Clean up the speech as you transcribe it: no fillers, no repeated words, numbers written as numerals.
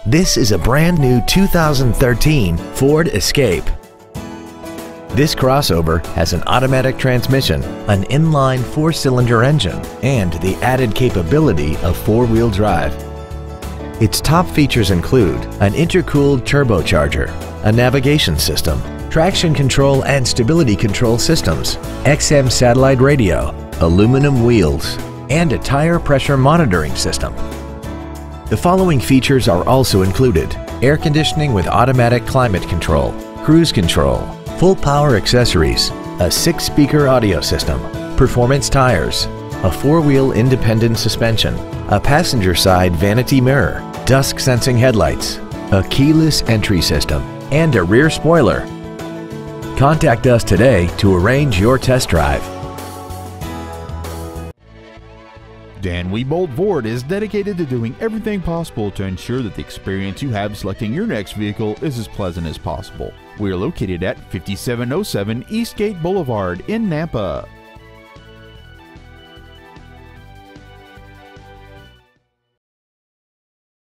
This is a brand new 2013 Ford Escape. This crossover has an automatic transmission, an inline 4-cylinder engine, and the added capability of 4-wheel drive. Its top features include an intercooled turbocharger, a navigation system, traction control and stability control systems, XM satellite radio, aluminum wheels, and a tire pressure monitoring system. The following features are also included: air conditioning with automatic climate control, cruise control, full power accessories, a 6-speaker audio system, performance tires, a 4-wheel independent suspension, a passenger side vanity mirror, dusk sensing headlights, a keyless entry system, and a rear spoiler. Contact us today to arrange your test drive. Dan Wiebold Ford is dedicated to doing everything possible to ensure that the experience you have selecting your next vehicle is as pleasant as possible. We are located at 5707 Eastgate Boulevard in Nampa.